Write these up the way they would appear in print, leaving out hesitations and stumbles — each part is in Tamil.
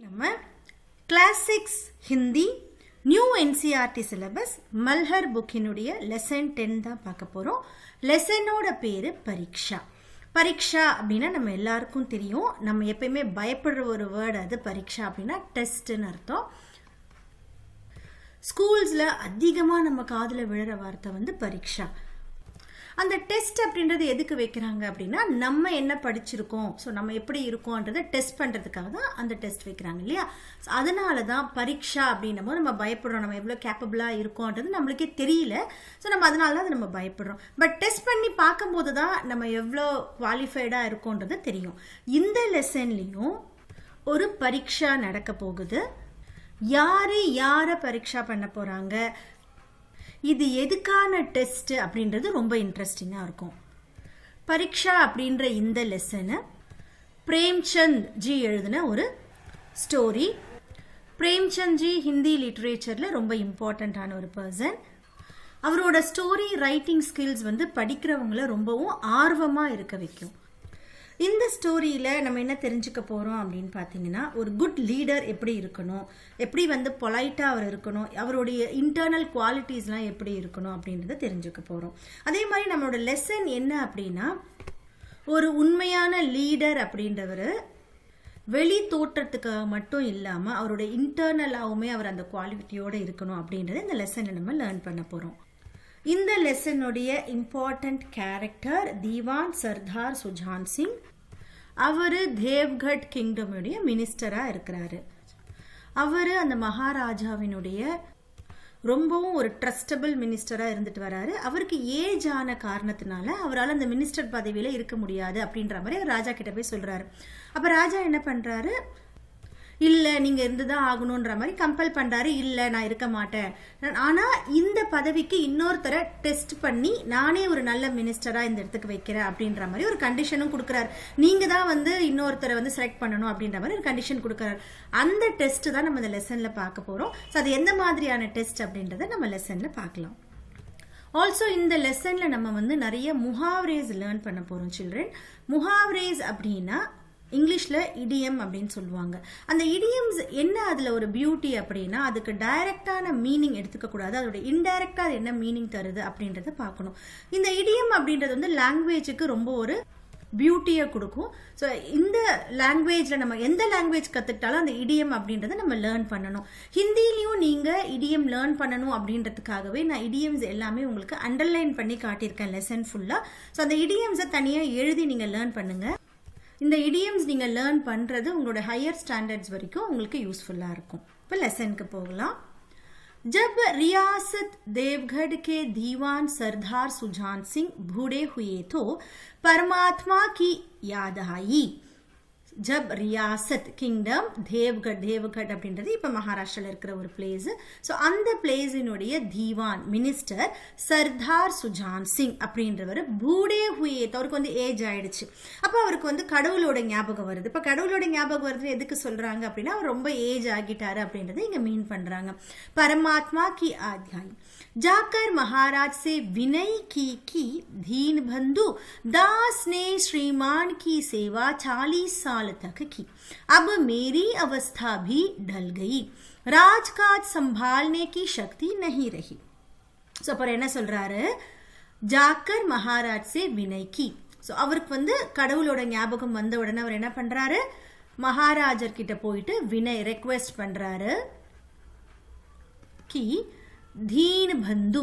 நம்ம classics Hindi new NCERT syllabus Malhar புக்கினுடைய லெசன் 10 தான் பார்க்க போகிறோம். லெசனோட பேர் பரீட்சா. பரீட்சா அப்படின்னா நம்ம எல்லாருக்கும் தெரியும். நம்ம எப்பயுமே பயப்படுற ஒரு வேர்டு அது பரீட்சா அப்படின்னா டெஸ்ட்னு அர்த்தம். ஸ்கூல்ஸில் அதிகமாக நம்ம காதில் விழுற வார்த்தை வந்து பரீட்சா. அந்த டெஸ்ட் அப்படின்றது எதுக்கு வைக்கிறாங்க அப்படின்னா நம்ம என்ன படிச்சிருக்கோம், ஸோ நம்ம எப்படி இருக்கோன்றதை டெஸ்ட் பண்ணுறதுக்காக தான் அந்த டெஸ்ட் வைக்கிறாங்க இல்லையா. ஸோ அதனால தான் பரீட்சா அப்படின்னும் போது நம்ம பயப்படுறோம். நம்ம எவ்வளோ கேப்பபிளாக இருக்கோன்றது நம்மளுக்கே தெரியல. ஸோ நம்ம அதனால தான் நம்ம பயப்படுறோம். பட் டெஸ்ட் பண்ணி பார்க்கும்போது தான் நம்ம எவ்வளோ குவாலிஃபைடாக இருக்கோன்றது தெரியும். இந்த லெசன்லேயும் ஒரு பரீட்சா நடக்க போகுது. யாரை பரீட்சா பண்ண போகிறாங்க, இது எதுக்கான டெஸ்ட் அப்படின்றது ரொம்ப இன்ட்ரெஸ்டிங்காக இருக்கும். பரீட்சா அப்படின்ற இந்த லெசனை பிரேம்சந்த் ஜி எழுதின ஒரு ஸ்டோரி. பிரேம்சந்த் ஜி ஹிந்தி லிட்ரேச்சரில் ரொம்ப இம்பார்ட்டண்ட்டான ஒரு பர்சன். அவரோட ஸ்டோரி ரைட்டிங் ஸ்கில்ஸ் வந்து படிக்கிறவங்கள ரொம்பவும் ஆர்வமாக இருக்க வைக்கும். இந்த ஸ்டோரியில் நம்ம என்ன தெரிஞ்சுக்க போகிறோம் அப்படின்னு பார்த்தீங்கன்னா, ஒரு குட் லீடர் எப்படி இருக்கணும், எப்படி வந்து பொலைட்டாக அவர் இருக்கணும், அவருடைய இன்டர்னல் குவாலிட்டிஸ்லாம் எப்படி இருக்கணும் அப்படின்றத தெரிஞ்சுக்க போகிறோம். அதே மாதிரி நம்மளோட லெசன் என்ன அப்படின்னா, ஒரு உண்மையான லீடர் அப்படின்றவர் வெளி தோற்றத்துக்காக மட்டும் இல்லாமல் அவருடைய இன்டர்னலாகவுமே அவர் அந்த குவாலிட்டியோடு இருக்கணும் அப்படின்றத இந்த லெசனில் நம்ம லேர்ன் பண்ண போகிறோம். இந்த லெசனுடைய இம்பார்ட்டன்ட் கேரக்டர் தீவான் சர்தார் சுஜான் சிங். அவர் தேவ்கட் கிங்டமுடைய மினிஸ்டராக இருக்கிறாரு. அவர் அந்த மகாராஜாவினுடைய ரொம்பவும் ஒரு ட்ரஸ்டபிள் மினிஸ்டராக இருந்துட்டு வராரு. அவருக்கு ஏஜ் ஆன காரணத்தினால அவரால் அந்த மினிஸ்டர் பதவியில் இருக்க முடியாது அப்படின்ற மாதிரி அவர் ராஜா கிட்ட போய் சொல்கிறாரு. அப்போ ராஜா என்ன பண்ணுறாரு, இல்லை நீங்கள் இருந்து தான் ஆகணுன்ற மாதிரி கம்பல் பண்ணுறாரு. இல்லை நான் இருக்க மாட்டேன், ஆனால் இந்த பதவிக்கு இன்னொருத்தரை டெஸ்ட் பண்ணி நானே ஒரு நல்ல மினிஸ்டராக இந்த இடத்துக்கு வைக்கிறேன் அப்படின்ற மாதிரி ஒரு கண்டிஷனும் கொடுக்குறாரு. நீங்கள் தான் வந்து இன்னொருத்தரை வந்து செலக்ட் பண்ணணும் அப்படின்ற மாதிரி ஒரு கண்டிஷன் கொடுக்குறாரு. அந்த டெஸ்ட் தான் நம்ம இந்த லெசனில் பார்க்க போகிறோம். ஸோ அது எந்த மாதிரியான டெஸ்ட் அப்படின்றத நம்ம லெசனில் பார்க்கலாம். ஆல்சோ இந்த லெசனில் நம்ம வந்து நிறைய முஹாவ்ரேஸ் லேர்ன் பண்ண போகிறோம் சில்ட்ரன். முஹாவ்ரேஸ் அப்படின்னா இங்கிலீஷில் இடியம் அப்படின்னு சொல்லுவாங்க. அந்த இடியம்ஸ் என்ன, அதில் ஒரு பியூட்டி அப்படின்னா அதுக்கு டைரக்டான மீனிங் எடுத்துக்கக்கூடாது, அதோட இன்டைரக்டாக அது என்ன மீனிங் தருது அப்படின்றத பார்க்கணும். இந்த இடியம் அப்படின்றது வந்து லாங்குவேஜுக்கு ரொம்ப ஒரு பியூட்டியை கொடுக்கும். ஸோ இந்த லாங்குவேஜில் நம்ம எந்த லாங்குவேஜ் கற்றுக்கிட்டாலும் அந்த இடியம் அப்படின்றத நம்ம லேர்ன் பண்ணணும். ஹிந்திலையும் நீங்கள் இடியம் லேர்ன் பண்ணணும் அப்படின்றதுக்காகவே நான் இடியம்ஸ் எல்லாமே உங்களுக்கு அண்டர்லைன் பண்ணி காட்டியிருக்கேன் லெசன் ஃபுல்லாக. ஸோ அந்த இடியம்ஸை தனியாக எழுதி நீங்கள் லேர்ன் பண்ணுங்கள். இந்த இடியம்ஸ் நீங்கள் லேர்ன் பண்ணுறது உங்களோட ஹையர் ஸ்டாண்டர்ட்ஸ் வரைக்கும் உங்களுக்கு யூஸ்ஃபுல்லாக இருக்கும். இப்போ லெசனுக்கு போகலாம். जब रियासत देवगढ़ के दीवान सरदार सुजान सिंह बूढ़े हुए तो परमात्मा की याद आई. ஜப் ரியாசத் கிங்டம் தேவ்கட் அப்படின்றது இப்போ மகாராஷ்டிராவில் இருக்கிற ஒரு பிளேஸ். ஸோ அந்த பிளேஸினுடைய தீவான் மினிஸ்டர் சர்தார் சுஜான் சிங் அப்படின்றவர் பூடே ஹுயேத், அவருக்கு வந்து ஏஜ் ஆயிடுச்சு. அப்போ அவருக்கு வந்து கடவுளோட ஞாபகம் வருது. இப்போ கடவுளோட ஞாபகம் வருது எதுக்கு சொல்றாங்க அப்படின்னா, அவர் ரொம்ப ஏஜ் ஆகிட்டாரு அப்படின்றத இங்க மீன் பண்றாங்க. பரமாத்மா கி ஆத்யாய் जाकर महाराज से विनय की दीन बंधु दास ने श्रीमान की सेवा 40 साल तक की. अब मेरी अवस्था भी ढल गई, राजकाज संभालने की शक्ति नहीं रही. सो அப்புறம் என்ன சொல்றாரு, ஜாக்கர் மகாராஜ் சே வினய் கி. ஸோ அவருக்கு வந்து கடவுளோட ஞாபகம் வந்த உடனே அவர் என்ன பண்றாரு, மகாராஜர் கிட்ட போயிட்டு வினய் ரெக்வெஸ்ட் பண்றாரு. கி தீன் பந்து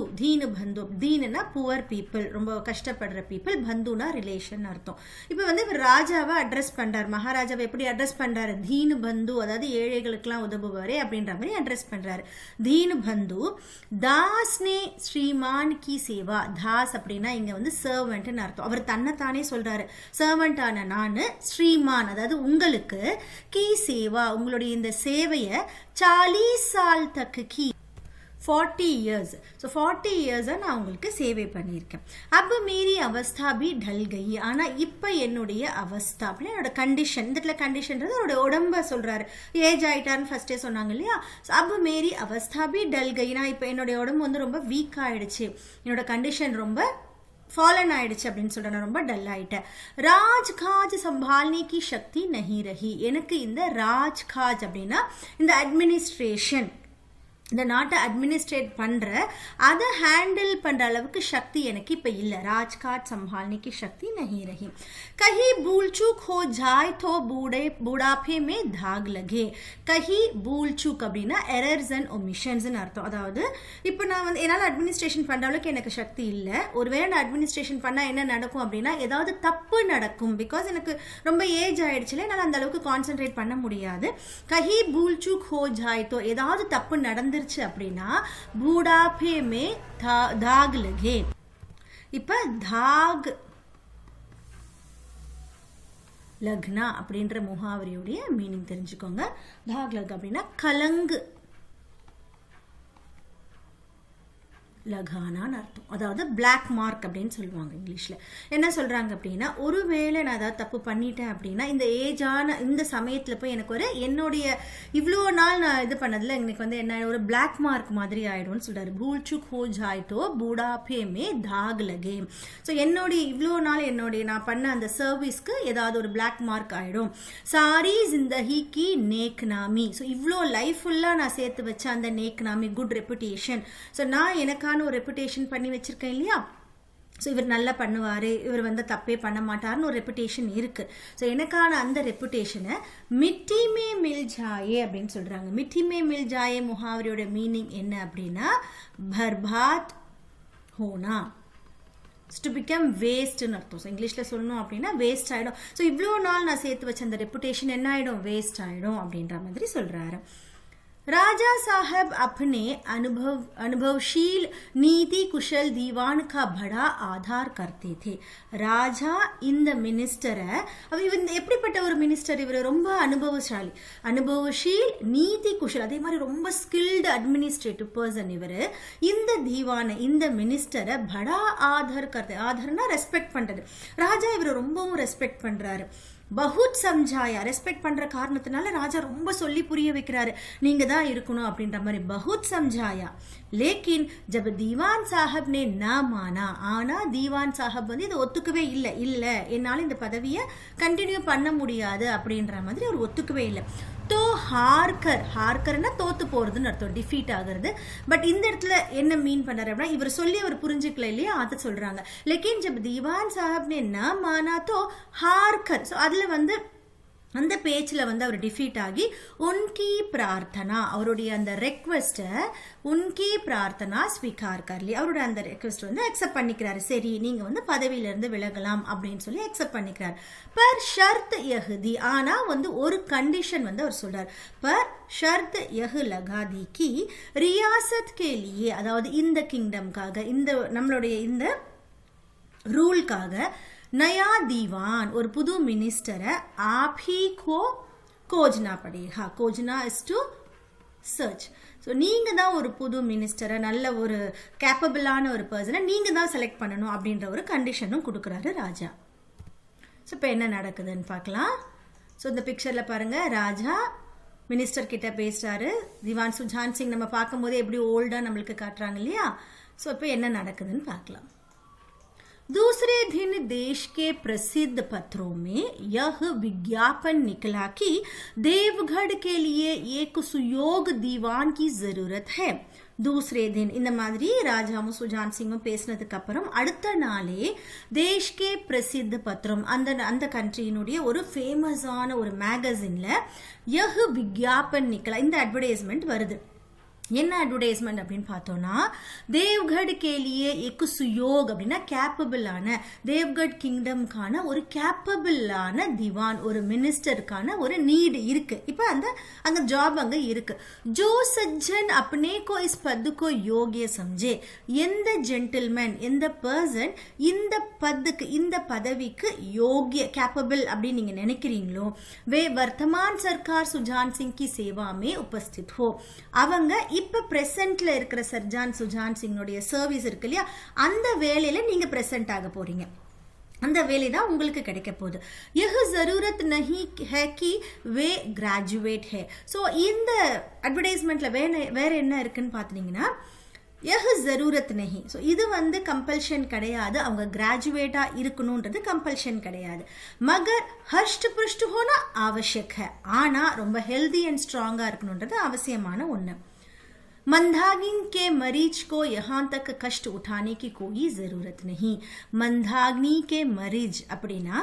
தீனுனா புவர் பீப்புள், ரொம்ப கஷ்டப்படுற பீப்புள், பந்துனா ரிலேஷன் அர்த்தம். இப்போ வந்து இவர் ராஜாவை அட்ரஸ் பண்றாரு. மகாராஜாவை எப்படி அட்ரஸ் பண்றாரு, தீனு பந்து, அதாவது ஏழைகளுக்கெல்லாம் உதவுவாரே அப்படின்ற மாதிரி அட்ரஸ் பண்றாரு. தீனு பந்து தாஸ்னே ஸ்ரீமான் கி சேவா. தாஸ் அப்படின்னா இங்க வந்து சர்வெண்ட்னு அர்த்தம். அவர் தன்னைத்தானே சொல்றாரு, சர்வெண்டான நான், ஸ்ரீமான் அதாவது உங்களுக்கு, கி சேவா உங்களுடைய இந்த சேவையை 40 சால் தக்கு கி 40 years. ஸோ 40 இயர்ஸாக நான் உங்களுக்கு சேவை பண்ணியிருக்கேன். அப்போ மீறி அவஸ்தா பி ढल गई. ஆனால் இப்போ என்னுடைய அவஸ்தா அப்படின்னு என்னோட கண்டிஷன், இந்த இடத்துல கண்டிஷன்றது அவரோட உடம்ப சொல்கிறாரு. ஏஜ் ஆகிட்டாருன்னு ஃபர்ஸ்டே சொன்னாங்க இல்லையா. ஸோ அப்போ மீறி அவஸ்தா பி ढल गई. நான் இப்போ என்னுடைய உடம்பு வந்து ரொம்ப வீக் ஆகிடுச்சு, என்னோட கண்டிஷன் ரொம்ப ஃபாலன் ஆயிடுச்சு அப்படின்னு சொல்றேன், ரொம்ப டல் ஆயிட்டேன். ராஜ்காஜ் சம்பால்னே கி சக்தி நஹி ரஹி, எனக்கு இந்த ராஜ்காஜ் அப்படின்னா இந்த அட்மினிஸ்ட்ரேஷன், இந்த நாட்டை அட்மினிஸ்ட்ரேட் பண்ற அதை ஹேண்டில் பண்ற அளவுக்கு சக்தி எனக்கு இப்ப இல்ல. ராஜ்காட் संभालने की शक्ति नहीं रही. कहीं भूल चूक हो जाए तो बुढ़ापे में दाग लगे. कहीं भूल चूक அப்படின்னா எரர்ஸ் அண்ட் ஒமிஷன்ஸ் அர்த்தம். அதாவது இப்போ நான் வந்து என்னால் அட்மினிஸ்ட்ரேஷன் பண்ற அளவுக்கு எனக்கு சக்தி இல்லை. ஒருவேளை நான் அட்மினிஸ்ட்ரேஷன் பண்ணா என்ன நடக்கும் அப்படின்னா ஏதாவது தப்பு நடக்கும். பிகாஸ் எனக்கு ரொம்ப ஏஜ் ஆயிடுச்சுல, என்னால் அந்த அளவுக்கு கான்சென்ட்ரேட் பண்ண முடியாது. கஹி பூல் சூக் ஹோ ஜாய் தோ, ஏதாவது தப்பு நடந்து அப்படின்னா बूढ़ापे में दाग लगे. இப்ப தாக் லக்னா அப்படின்ற முகாவரியுடைய மீனிங் தெரிஞ்சுக்கோங்க. தாக் லக் அப்படின்னா கலங்கு லகானான்னு அர்த்தம். அதாவது பிளாக் மார்க் அப்படின்னு சொல்லுவாங்க இங்கிலீஷ்ல. என்ன சொல்றாங்க அப்படின்னா, ஒருவேளை நான் ஏதாவது தப்பு பண்ணிட்டேன் அப்படின்னா இந்த ஏஜான இந்த சமயத்துல போய் எனக்கு ஒரு என்னுடைய இவ்வளோ நாள் நான் இது பண்ணதுல எனக்கு வந்து என்ன ஒரு பிளாக் மார்க் மாதிரி ஆயிடும்னு சொல்றாரு. பூல் சுக் ஹோ ஜாய்தோ பூடாபே மே தாக் லகே. ஸோ என்னுடைய இவ்வளோ நாள் என்னுடைய நான் பண்ண அந்த சர்வீஸ்க்கு ஏதாவது ஒரு பிளாக் மார்க் ஆயிடும். சாரி ஜிந்தகி கி நேக் நாமி, ஸோ இவ்வளோ லைஃப் ஃபுல்லாக நான் சேர்த்து வச்ச அந்த நேக் நாமி குட் ரெப்புடேஷன், ஸோ நான் எனக்கான ஒரு ரெப்புடேஷன் பண்ணி வச்சிருக்கேன் இல்லையா. ஸோ இவர் நல்லா பண்ணுவார், இவர் வந்து தப்பே பண்ண மாட்டார்னு ஒரு ரெப்புடேஷன் இருக்கு. ஸோ எனக்கான அந்த ரெப்புடேஷனை மிட்டி மே மில் ஜாயே அப்படின்னு சொல்றாங்க. மிட்டி மே மில் ஜாயே முகாவரியோட மீனிங் என்ன அப்படின்னா பர்பாத் ஹோனா, டு பிகம் வேஸ்ட்னு அர்த்தம். ஸோ இங்கிலீஷில் சொல்லணும் அப்படின்னா வேஸ்ட் ஆகிடும். ஸோ இவ்வளோ நாள் நான் சேர்த்து வச்ச அந்த ரெப்புடேஷன் என்ன ஆகிடும், வேஸ்ட் ஆகிடும் அப்படின்ற மாதிரி சொல்கிறாரு. राजा साहब अपने अनुभवशील नीति कुशल दीवान का बड़ा आधार करते थे. ராஜா இந்த மினிஸ்டரை, இவர் எப்படிப்பட்ட ஒரு மினிஸ்டர், இவர் ரொம்ப அனுபவசாலி, அனுபவஷீல் நீதி குஷல், அதே மாதிரி ரொம்ப ஸ்கில்டு அட்மினிஸ்ட்ரேட்டிவ் பர்சன். இவர் இந்த தீவான இந்த மினிஸ்டரை படா ஆதர் கர்த்தே, ஆதர்னா ரெஸ்பெக்ட் பண்றது. ராஜா இவரை ரொம்பவும் ரெஸ்பெக்ட் பண்றாரு. பகுத் சம்ஜாயா, ரெஸ்பெக்ட் பண்ற காரணத்தினால ராஜா ரொம்ப சொல்லி புரிய வைக்கிறாரு, நீங்க தான் இருக்கணும் அப்படின்ற மாதிரி. பகுத் சம்ஜாயா, லேக்கின் ஜப் தீவான் சாஹப் நே நா மானா, ஆனா தீவான் சாஹப் வந்து இதை ஒத்துக்கவே இல்லை. இல்ல என்னால இந்த பதவியை கண்டினியூ பண்ண முடியாது அப்படின்ற மாதிரி அவர் ஒத்துக்கவே இல்லை. தோ ஹார்கர், ஹார்கர்னா தோத்து போறதுன்னு அர்த்தம், டிஃபீட் ஆகுறது. பட் இந்த இடத்துல என்ன மீன் பண்ணாரு அப்படின்னா இவர் சொல்லி அவர் புரிஞ்சுக்கல இல்லையா, அதை சொல்றாங்க. லேக்கின் ஜப் தீவான் சாஹப் நே நா மானா தோ ஹார்கர், ஸோ அதுல வந்து அந்த பேச்சில் வந்து அவர் டிஃபீட் ஆகி உன்கி பிரார்த்தனா, அவருடைய அந்த ரெக்வெஸ்ட்டை உன்கி பிரார்த்தனா ஸ்வீகார் கர்லி, அவருடைய அந்த ரெக்வெஸ்ட் வந்து அக்செப்ட் பண்ணிக்கிறாரு. சரி நீங்க வந்து பதவியிலிருந்து விலகலாம் அப்படின்னு சொல்லி அக்செப்ட் பண்ணிக்கிறார். பர் ஷர்த் யஹ்தி, ஆனா வந்து ஒரு கண்டிஷன் வந்து அவர் சொல்றார். பர் ஷர்த் யஹ் லகாதி கி ரியாசத் கே லியே, அதாவது இந்த கிங்டம்காக, இந்த நம்மளுடைய இந்த ரூல்காக नया दीवान और पुदु मिनिस्टर है, आप ही को खोजना पड़ेगा. खोजना इज टू सर्च. ஸோ நீங்கள் தான் ஒரு புது மினிஸ்டரை, நல்ல ஒரு கேப்பபிளான ஒரு பர்சனை நீங்கள் தான் செலக்ட் பண்ணணும் அப்படின்ற ஒரு கண்டிஷனும் கொடுக்குறாரு ராஜா. ஸோ இப்போ என்ன நடக்குதுன்னு பார்க்கலாம். ஸோ இந்த பிக்சரில் பாருங்கள், ராஜா மினிஸ்டர் கிட்ட பேசுகிறாரு. திவான் சுஜான் சிங் நம்ம பார்க்கும்போது எப்படி ஓல்டாக நம்மளுக்கு காட்டுறாங்க இல்லையா. ஸோ இப்போ என்ன நடக்குதுன்னு பார்க்கலாம். दूसरे दिन देश के प्रसिद्ध पत्रों में यह विज्ञापन निकला कि देवगढ़ के लिए एक सुयोग दीवान की जरूरत है. दूसरे दिन இந்த மாதிரி ராஜாவும் சுஜான் சிங்கும் பேசினதுக்கு அப்புறம் அடுத்த நாளே தேஷ்கே பிரசித்த பத்திரம், அந்த கண்ட்ரியினுடைய ஒரு ஃபேமஸான ஒரு மேகசின்ல யஹ் விக்யாபன் நிக்கலா, இந்த அட்வர்டைஸ்மெண்ட் வருது. என்ன அட்வர்டைஸ்மெண்ட் அப்படின்னு பார்த்தோம்னா, தேவ்கட் கேலியே எக்கு சுயோக் அப்படின்னா கேப்பபிளான, தேவ்கட் கிங்டம்கான ஒரு கேப்பபிளான திவான், ஒரு மினிஸ்டருக்கான ஒரு நீடு இருக்கு. இப்போ அங்க ஜாப் அங்க இருக்கு. Joe Sajjan Apne go is பத்து கோ யோகிய சம்ஜே, எந்த ஜென்டில்மேன், எந்த பர்சன் இந்த பத்துக்கு இந்த பதவிக்கு யோகிய கேப்பபிள் அப்படின்னு நீங்க நினைக்கிறீங்களோ, வே வர்த்தமான் சர்க்கார் சுஜான் சிங் கி சேவாமே உபஸ்தித் ஹோ, அவங்க இப்ப பிரசன்ட்ல இருக்கிற சர்ஜான் சுஜான் சிங்கோடைய சர்வீஸ் இருக்கு இல்லையா, அந்த வேலையில நீங்க பிரசன்ட் ஆக போறீங்க. அந்த வேலை தான் உங்களுக்கு கிடைக்க போகுது. यह जरूरत नहीं है कि वे ग्रेजुएट है. ஸோ இந்த அட்வர்டைஸ்மெண்ட்ல வேற என்ன இருக்குன்னு பார்த்தீங்கன்னா, यह ज़रूरत नहीं. ஸோ இது வந்து கம்பல்ஷன் கிடையாது, அவங்க கிராஜுவேட்டாக இருக்கணுன்றது கம்பல்ஷன் கிடையாது. மகர் ஹர்ஷ்ட் புஷ்ட் ஹோனா ஆவசியக் ஹை, ஆனால் ரொம்ப ஹெல்தி அண்ட் ஸ்ட்ராங்காக இருக்கணுன்றது அவசியமான ஒன்று. मंदाग्नि के मरीज को यहाँ तक कष्ट उठाने की कोई ज़रूरत नहीं. मंदाग्नि के मरीज அப்படின்னா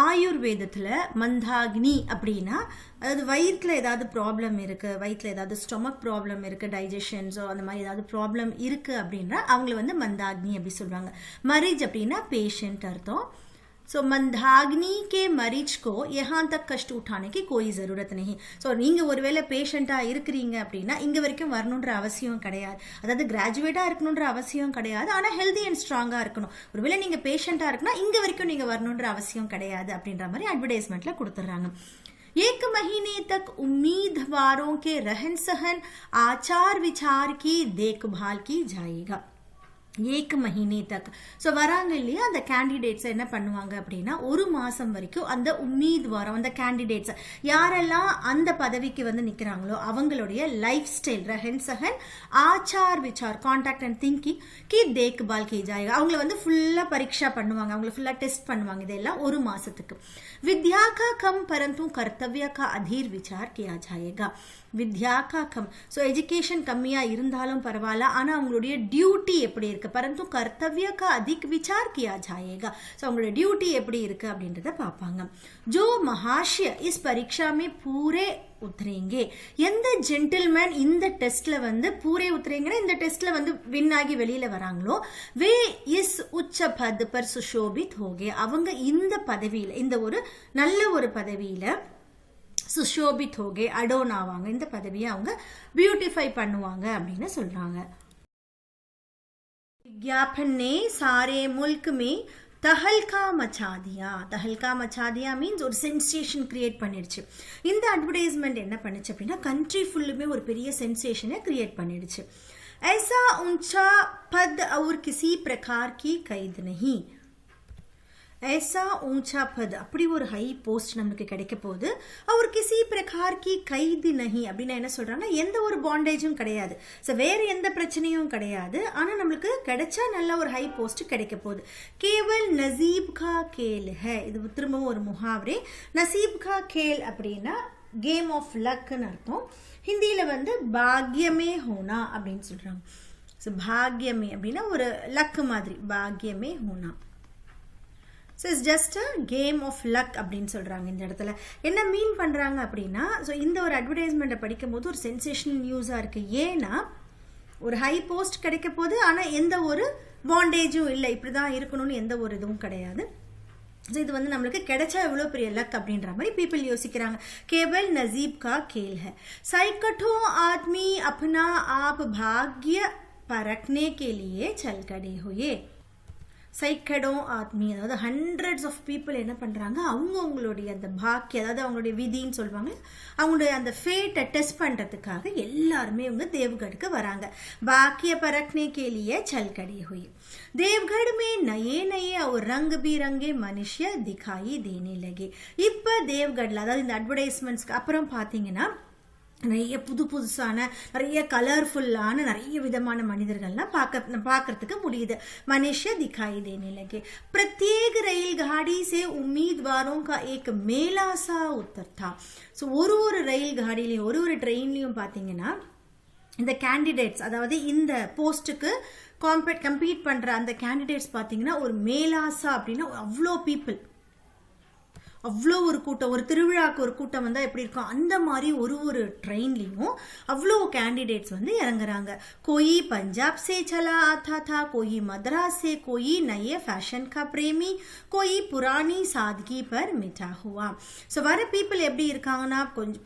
ஆயுர்வேதத்தில் மந்தாக்னி அப்படின்னா அதாவது வயிற்றில் ஏதாவது ப்ராப்ளம் இருக்குது, வயிற்றில் ஏதாவது ஸ்டொமக் ப்ராப்ளம் இருக்குது, டைஜஷன்ஸோ அந்த மாதிரி ஏதாவது ப்ராப்ளம் இருக்குது அப்படின்னா அவங்கள வந்து மந்தாக்னி அப்படி சொல்லுவாங்க. மரிஜ் அப்படின்னா பேஷண்ட் அர்த்தம். ஸோ மந்தாக்னி கே மரிஜ்கோ यहाँ तक कष्ट उठाने की कोई ज़रूरत नहीं. ஸோ நீங்கள் ஒருவேளை பேஷண்ட்டாக இருக்கிறீங்க அப்படின்னா இங்கே வரைக்கும் வரணுன்ற அவசியம் கிடையாது, அதாவது கிராஜுவேட்டாக இருக்கணுன்ற அவசியம் கிடையாது, ஆனால் ஹெல்தி அண்ட் ஸ்ட்ராங்காக இருக்கணும். ஒருவேளை நீங்கள் பேஷண்ட்டாக இருக்குன்னா இங்கே வரைக்கும் நீங்கள் வரணுன்ற அவசியம் கிடையாது அப்படின்ற மாதிரி அட்வர்டைஸ்மெண்ட்டில் கொடுத்துட்றாங்க. एक महीने तक उम्मीदवारों के रहन सहन आचार विचार की देखभाल की जाएगा. एक महीने तक. ஸோ வராங்க இல்லையா அந்த கேண்டிடேட்ஸை என்ன பண்ணுவாங்க அப்படின்னா ஒரு மாதம் வரைக்கும் அந்த உம்மீத்வாரம் அந்த கேண்டிடேட்ஸை யாரெல்லாம் அந்த பதவிக்கு வந்து நிற்கிறாங்களோ அவங்களுடைய லைஃப் ஸ்டைல் ரஹன் சஹன் ஆச்சார் விசார் கான்டாக்ட் அண்ட் திங்கிங் கி தேக்பால் கி ஜாயேகா. அவங்கள வந்து ஃபுல்லாக பரீட்சா பண்ணுவாங்க, அவங்கள ஃபுல்லாக டெஸ்ட் பண்ணுவாங்க. இதெல்லாம் ஒரு மாதத்துக்கு. विद्या का कम परंतु कर्तव्य का अधीर विचार किया जाएगा. विद्या का कम. ஸோ எஜுகேஷன் கம்மியாக இருந்தாலும் பரவாயில்ல, ஆனால் அவங்களுடைய டியூட்டி எப்படி இருக்குது, பரந்து கர்த்தவிய கா அதிக் விசார் கியா ஜாயேகா. ஸோ அவங்களோட டியூட்டி எப்படி இருக்குது அப்படின்றத பார்ப்பாங்க. ஜோ மகாஷய இஸ் பரீட்சா மே பூரே உத்தரேங்கே. எந்த ஜென்டில்மேன் இந்த டெஸ்ட்ல வந்து பூரே உத்தரேங்கன்னா இந்த டெஸ்ட்ல வந்து வின் ஆகி வெளியில வராங்களோ வே இஸ் உச்ச பத் பர் சுஷோபித் ஹோகே. அவங்க இந்த பதவியில இந்த ஒரு நல்ல ஒரு பதவியில சுஷோபித் ஹோகே அடோன் ஆவாங்க. இந்த பதவியை அவங்க பியூட்டிஃபை பண்ணுவாங்க அப்படின்னு சொல்றாங்க. विज्ञापन ने सारे मुल्क में தஹல்கா மச்சாதியா. தஹல்கா மச்சாதியா மீன்ஸ் ஒரு சென்சேஷன் கிரியேட் பண்ணிடுச்சு. இந்த அட்வர்டைஸ்மெண்ட் என்ன பண்ணுச்சு அப்படின்னா கண்ட்ரி ஃபுல்லுமே ஒரு பெரிய சென்சேஷனை கிரியேட் பண்ணிடுச்சு. ऐसा ऊंचा पद और किसी प्रकार की कैद नहीं. ऐसा ऊंचा पद அப்படி ஒரு ஹை போஸ்ட் நமக்கு கிடைக்க போகுது. அவர் கிசி பிரகார் கி கைது நஹி அப்படின்னா என்ன சொல்றாங்கன்னா எந்த ஒரு பாண்டேஜும் கிடையாது, ஸோ வேற எந்த பிரச்சனையும் கிடையாது, ஆனால் நம்மளுக்கு கிடைச்சா நல்ல ஒரு ஹை போஸ்ட் கிடைக்க போகுது. கேவல் நசீப் கா கேல் ஹே. இது திரும்பவும் ஒரு முஹாவரே. நசீப் கா கேல் அப்படின்னா கேம் ஆஃப் லக்னு அர்த்தம். ஹிந்தியில் வந்து பாக்யமே ஹோனா அப்படின்னு சொல்றாங்க. ஸோ பாக்யமே அப்படின்னா ஒரு லக்கு மாதிரி, பாக்யமே ஹோனா. So it's just a game of luck அப்படின்னு சொல்கிறாங்க. இந்த இடத்துல என்ன மீன் பண்ணுறாங்க அப்படின்னா, ஸோ இந்த ஒரு அட்வர்டைஸ்மெண்ட்டை படிக்கும் போது ஒரு சென்சேஷனல் நியூஸாக இருக்குது. ஏன்னா ஒரு ஹை போஸ்ட் கிடைக்க போது, ஆனால் எந்த ஒரு பாண்டேஜும் இல்லை, இப்படி தான் இருக்கணும்னு எந்த ஒரு இதுவும் கிடையாது. ஸோ இது வந்து நம்மளுக்கு கிடைச்சா எவ்வளோ பெரிய லக் அப்படின்ற மாதிரி பீப்புள் யோசிக்கிறாங்க. கேவல் நசீப் கா கேல் है. सैकड़ों आदमी अपना आप भाग्य परखने के लिए चल खड़े हुए. சைக்கடோ ஆத்மி அதாவது ஹண்ட்ரட்ஸ் ஆஃப் பீப்புள் என்ன பண்ணுறாங்க, அவங்களுடைய அந்த பாக்கிய அதாவது அவங்களுடைய விதின்னு சொல்லுவாங்க, அவங்களுடைய அந்த ஃபேட்டை டெஸ்ட் பண்ணுறதுக்காக எல்லாருமே இவங்க தேவ்கடுக்கு வராங்க. பாக்கிய பரக்னே கேலியே சல்கடி हुई. தேவ்கட் மே நயே நயே और रंग बिरंगे मनुष्य दिखाई देने लगे. இப்போ தேவ்கட்ல அதாவது இந்த அட்வர்டைஸ்மெண்ட்ஸ்க்கு அப்புறம் பார்த்தீங்கன்னா நிறைய புதுசான நிறைய கலர்ஃபுல்லான நிறைய விதமான மனிதர்கள்லாம் பார்க்கறதுக்கு முடியுது. மனுஷ்ய दिखाई देने लगे. प्रत्येक रेलगाड़ी से उम्मीदवारों का एक मेला सा उत्तर था. ஸோ ஒரு ரயில் காடிலையும் ஒரு ட்ரெயின்லையும் பார்த்தீங்கன்னா இந்த கேண்டிடேட்ஸ் அதாவது இந்த போஸ்ட்டுக்கு கம்பீட் பண்ணுற அந்த கேண்டிடேட்ஸ் பார்த்தீங்கன்னா ஒரு மேலாசா அப்படின்னா அவ்வளோ பீப்புள், அவ்வளோ ஒரு கூட்டம், ஒரு திருவிழாவுக்கு ஒரு கூட்டம் வந்தால் எப்படி இருக்கும் அந்த மாதிரி ஒரு ட்ரெயின்லையும் அவ்வளோ கேண்டிடேட்ஸ் வந்து இறங்குறாங்க. கோயி பஞ்சாப் சே சலா ஆத்தா தா, கோயி மദ്രാஸ் சே, கோயி நயே ஃபேஷன் கா பிரேமி, கோயி புராணி சாத்கி பர் மிட்டா ஹுவா. ஸோ வர பீப்புள் எப்படி இருக்காங்கன்னா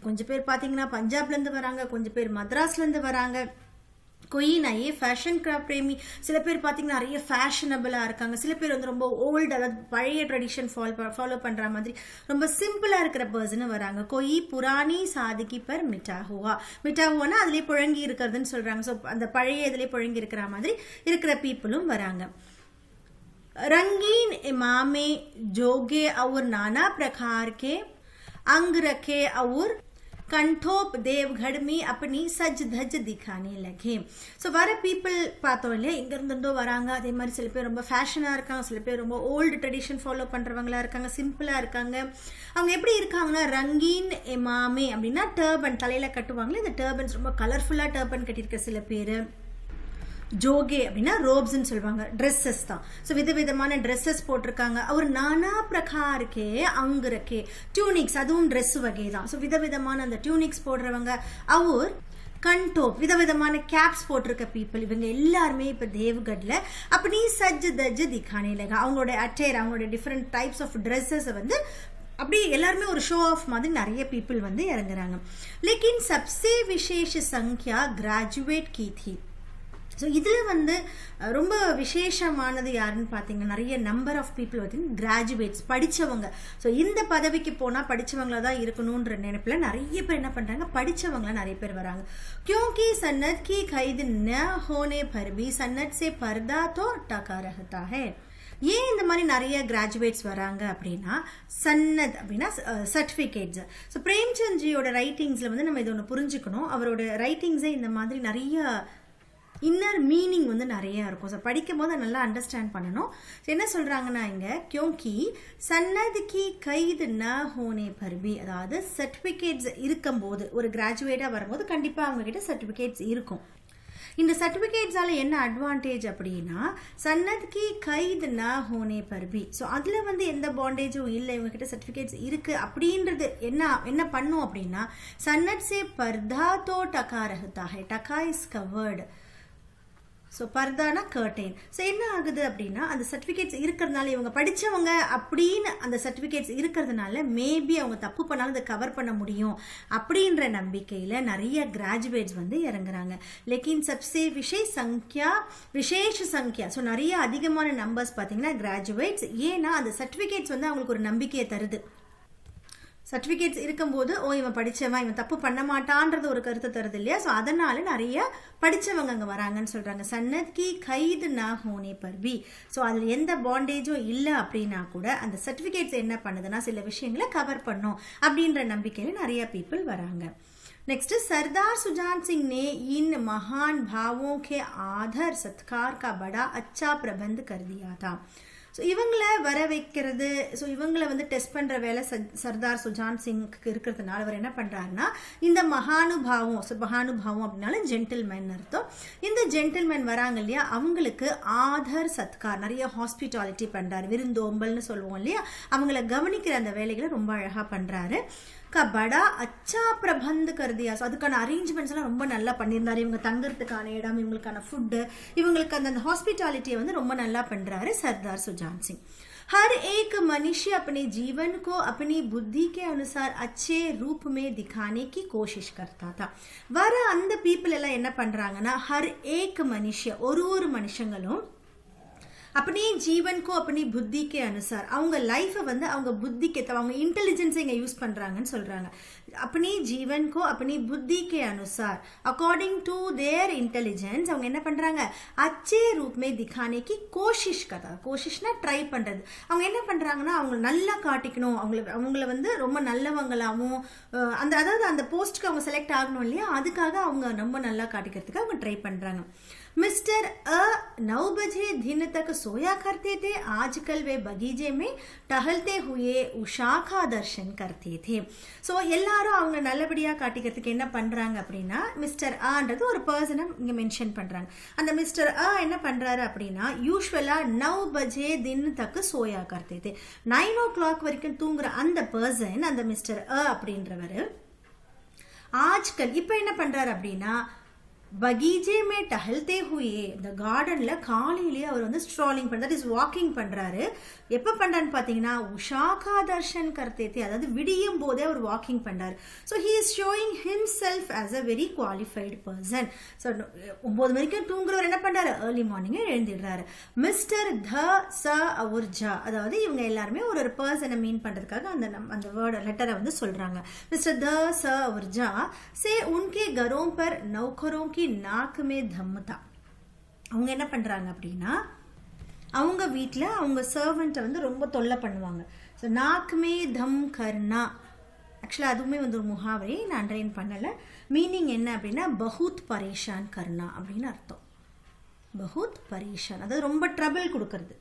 கொஞ்சம் பேர் பார்த்தீங்கன்னா பஞ்சாப்லேருந்து வராங்க, கொஞ்சம் பேர் மദ്രാஸ்லேருந்து வராங்க, कोई नए फैशन का प्रेमी, சில பேர் பார்த்தீங்கன்னா நிறைய ஃபேஷனபிளாக இருக்காங்க, சில பேர் வந்து ரொம்ப ஓல்டு அதாவது பழைய ட்ரெடிஷன் ஃபாலோ பண்ணுற மாதிரி ரொம்ப சிம்பிளாக இருக்கிற பர்சனும் வராங்க. கோயி புராணி சாதிக்கி பர் மிட்டா ஹுவா. மிட்டா ஹுவானா அதுலேயே புழங்கி இருக்கிறதுன்னு சொல்கிறாங்க. ஸோ அந்த பழைய இதுலேயே புழங்கி இருக்கிற மாதிரி இருக்கிற பீப்புளும் வராங்க. रंगीन इमामे जोगे और नाना प्रकार के अंग रखे और कंठोप देवगढ़ में अपनी सज धज दिखाने लगे. ஸோ வர பீப்புள் பார்த்தோம் இல்லையா, இங்கேருந்தோ வராங்க. அதே மாதிரி சில பேர் ரொம்ப ஃபேஷனாக இருக்காங்க, சில பேர் ரொம்ப ஓல்டு ட்ரெடிஷன் ஃபாலோ பண்ணுறவங்களா இருக்காங்க, சிம்பிளாக இருக்காங்க. அவங்க எப்படி இருக்காங்கன்னா ரங்கீன் இமாமே அப்படின்னா டர்பன் தலையில் கட்டுவாங்களே, இந்த டர்பன்ஸ் ரொம்ப கலர்ஃபுல்லாக டர்பன் கட்டியிருக்க சில பேர். ஜோகே அப்படின்னா ரோப்ஸ்ன்னு சொல்லுவாங்க, ட்ரெஸ்ஸஸ் தான். ஸோ விதவிதமான ட்ரெஸ்ஸஸ் போட்டிருக்காங்க. அவர் நானா பிரகாருக்கே அங்குரக்கே டியூனிக்ஸ், அதுவும் ட்ரெஸ் வகை தான். ஸோ விதவிதமான அந்த டியூனிக்ஸ் போடுறவங்க. அவர் கண்டோப் விதவிதமான கேப்ஸ் போட்டிருக்க பீப்புள். இவங்க எல்லாருமே இப்போ தேவ்கட்ல அப்படி சஜ் தஜ் திக்கானே லகா, அவங்களோட அட்டையர், அவங்களோட டிஃப்ரெண்ட் டைப்ஸ் ஆஃப் ட்ரெஸ்ஸஸை வந்து அப்படி எல்லாருமே ஒரு ஷோ ஆஃப் மாதிரி நிறைய பீப்புள் வந்து இறங்குறாங்க. லேக்கின் சப்சே விசேஷ சங்கியா கிராஜுவேட் கீ थी. ஸோ இதில் வந்து ரொம்ப விசேஷமானது யாருன்னு பார்த்தீங்கன்னா நிறைய நம்பர் ஆஃப் பீப்புள் பார்த்தீங்கன்னா கிராஜுவேட்ஸ், படித்தவங்க. ஸோ இந்த பதவிக்கு போனால் படித்தவங்கள தான் இருக்கணுன்ற நினைப்பில் நிறைய பேர் என்ன பண்ணுறாங்க, படித்தவங்களாம் நிறைய பேர் வராங்க. क्योंकि सन्नत की खरीद न होने पर भी सन्नत से पर्दा तो टका रहता है. ஏன் இந்த மாதிரி நிறைய கிராஜுவேட்ஸ் வராங்க அப்படின்னா, சன்னத் அப்படின்னா சர்டிஃபிகேட்ஸ். ஸோ பிரேம்சந்த்ஜியோட ரைட்டிங்ஸில் வந்து நம்ம இதை ஒன்று புரிஞ்சுக்கணும். அவரோட ரைட்டிங்ஸே இந்த மாதிரி நிறைய இன்னர் மீனிங் வந்து நிறைய இருக்கும். ஸோ படிக்கும் போது நல்லா அண்டர்ஸ்டாண்ட் பண்ணணும். என்ன சொல்கிறாங்கன்னா இங்கே क्योंकि सन्नत की क़ैद न होने पर भी, அதாவது சர்டிஃபிகேட்ஸ் இருக்கும்போது ஒரு கிராஜுவேட்டாக வரும்போது கண்டிப்பாக அவங்கக்கிட்ட சர்டிஃபிகேட்ஸ் இருக்கும். இந்த சர்டிஃபிகேட்ஸால் என்ன அட்வான்டேஜ் அப்படின்னா சன்னத் கி கைத் ந ஹோனே பர் பி. ஸோ அதில் வந்து எந்த பாண்டேஜும் இல்லை, இவங்ககிட்ட சர்டிஃபிகேட்ஸ் இருக்குது அப்படின்றது என்ன பண்ணும் அப்படின்னா சன்னத் சே பர்தா தோ டக்கா ரஹ்தா ஹை. டக்கா இஸ் கவர்டு. ஸோ பர்தானா கர்டைன். ஸோ என்ன ஆகுது அப்படின்னா அந்த சர்டிஃபிகேட்ஸ் இருக்கிறதுனால, இவங்க படித்தவங்க அப்படின்னு அந்த சர்டிஃபிகேட்ஸ் இருக்கிறதுனால மேபி அவங்க தப்பு பண்ணாலும் அதை கவர் பண்ண முடியும் அப்படின்ற நம்பிக்கையில் நிறைய கிராஜுவேட்ஸ் வந்து இறங்குறாங்க. லேக்கின் சப்சே விசேஷ சங்கியா. ஸோ நிறைய அதிகமான நம்பர்ஸ் பார்த்தீங்கன்னா கிராஜுவேட்ஸ். ஏன்னா அந்த சர்டிஃபிகேட்ஸ் வந்து அவங்களுக்கு ஒரு நம்பிக்கையை தருது. சர்டிஃபிகேட்ஸ் இருக்கும்போது இவன் படித்தவன், இவன் தப்பு பண்ண மாட்டான்றது ஒரு கருத்தை தருது இல்லையா. ஸோ அதனால நிறைய படித்தவங்க அங்கே வராங்கன்னு சொல்கிறாங்க. சன்னத் கி கைது ந ஹோனே பர் பி. ஸோ அதில் எந்த பாண்டேஜும் இல்லை அப்படின்னா கூட அந்த சர்டிஃபிகேட்ஸ் என்ன பண்ணுதுன்னா சில விஷயங்களை கவர் பண்ணும் அப்படின்ற நம்பிக்கையில் நிறைய பீப்புள் வராங்க. नेक्स्ट, सरदार सुजान सिंह ने इन महान भावों के आदर सत्कार का बड़ा अच्छा प्रबंध कर दिया था. ஸோ இவங்களை வர வைக்கிறது, ஸோ இவங்களை வந்து டெஸ்ட் பண்ணுற வேலை சர்தார் சுஜான் சிங்க்கு இருக்கிறதுனால அவர் என்ன பண்ணுறாருன்னா இந்த மகானுபாவம், ஸோ மகானுபாவம் அப்படின்னால ஜென்டில்மேன் அர்த்தம். இந்த ஜென்டில்மேன் வராங்க இல்லையா, அவங்களுக்கு ஆதர் சத்கார், நிறைய ஹாஸ்பிட்டாலிட்டி பண்ணுறாரு, விருந்தோம்பல்னு சொல்லுவோம் இல்லையா, அவங்கள கவனிக்கிற அந்த வேலைகளை ரொம்ப அழகாக பண்ணுறாரு. படா அச்சா பிரபந்த் கருதியா. ஸோ அதுக்கான அரேஞ்ச்மெண்ட்ஸ் எல்லாம் ரொம்ப நல்லா பண்ணியிருந்தாரு. இவங்க தங்குறதுக்கான இடம், இவங்களுக்கான ஃபுட்டு, இவங்களுக்கு அந்த ஹாஸ்பிட்டாலிட்டியை வந்து ரொம்ப நல்லா பண்ணுறாரு सरदार सुजान सिंह. हर एक मनुष्य अपने जीवन को अपनी बुद्धि के अनुसार अच्छे रूप में दिखाने की कोशिश करता था. வர அந்த பீப்புள் எல்லாம் என்ன பண்ணுறாங்கன்னா हर एक मनुष्य, ஒரு மனுஷங்களும் अपने जीवन को अपनी बुद्धि के अनुसार, அவங்க லைஃபை வந்து அவங்க புத்திக்கு அவங்க இன்டெலிஜென்ஸை இங்கே யூஸ் பண்ணுறாங்கன்னு சொல்கிறாங்க. अपने जीवन को अपनी बुद्धि के अनुसार, अकॉर्डिंग टू देयर इंटेलिजेंस, அவங்க என்ன பண்ணுறாங்க अच्छे रूप में दिखाने की कोशिश करता. கோஷிஷ்னா ட்ரை பண்ணுறது. அவங்க என்ன பண்ணுறாங்கன்னா அவங்க நல்லா காட்டிக்கணும், அவங்கள வந்து ரொம்ப நல்லவங்களாகவும் அதாவது அந்த போஸ்ட்டுக்கு அவங்க செலக்ட் ஆகணும் இல்லையா, அதுக்காக அவங்க ரொம்ப நல்லா காட்டிக்கிறதுக்கு அவங்க ட்ரை பண்ணுறாங்க. मिस्टर 9 बजे दिन तक सोया करते थे, आजकल वे बगीचे में टहलते हुए उषा का दर्शन करते थे. ஸோ எல்லாரும் அவங்க நல்லபடியாக காட்டிக்கிறதுக்கு என்ன பண்ணுறாங்க அப்படின்னா மிஸ்டர் ஆன்றது ஒரு பர்சனை இங்கே மென்ஷன் பண்ணுறாங்க. அந்த மிஸ்டர் என்ன பண்ணுறாரு அப்படின்னா யூஸ்வலாக 9 बजे दिन तक सोया करते थे, 9 o'clock வரைக்கும் தூங்குற அந்த பர்சன், அந்த மிஸ்டர் அப்படின்றவர் ஆஜ்கல் இப்போ என்ன பண்ணுறாரு அப்படின்னா பகீஜே மே டஹல்தே ஹுயே, இந்த கார்டனில் காலையிலேயே அவர் வந்து ஸ்ட்ராலிங் பண்ணுறாரு, இஸ் வாக்கிங் பண்ணுறாரு. எப்போ பண்ணுறான்னு பார்த்தீங்கன்னா உஷாகா தர்ஷன் கர்த்தேத்தே, அதாவது விடியும் போதே அவர் வாக்கிங் பண்ணுறாரு. So he is showing himself as a very qualified person. So 9 மணிக்கு தூங்குறவர் என்ன பண்ணுறாரு, ஏர்லி மார்னிங்கே எழுந்திடுறாரு. மிஸ்டர் த ச அவர் ஜா, அதாவது இவங்க எல்லாருமே ஒரு பர்சனை மீன் பண்ணுறதுக்காக அந்த வேர்டு லெட்டரை வந்து சொல்கிறாங்க. மிஸ்டர் த ச அவர் ஜா சே உன்கே கரோம் பர் நௌகரோं की नाक में दम था. அவங்க என்ன பண்றாங்க அப்படின்னா அவங்க வீட்டில் அவங்க சர்வெண்ட்டை வந்து ரொம்ப தொல்லை பண்ணுவாங்க. ஸோ நாக் மே தம் கர்னா, ஆக்சுவலாக அதுவுமே வந்து ஒரு முகாவரி, நான் அண்டர்லைன் பண்ணலை. மீனிங் என்ன அப்படின்னா பஹுத் பரேஷான் கர்னா அப்படின்னு அர்த்தம். பஹுத் பரேஷான், அதாவது ரொம்ப ட்ரபிள் கொடுக்கறது.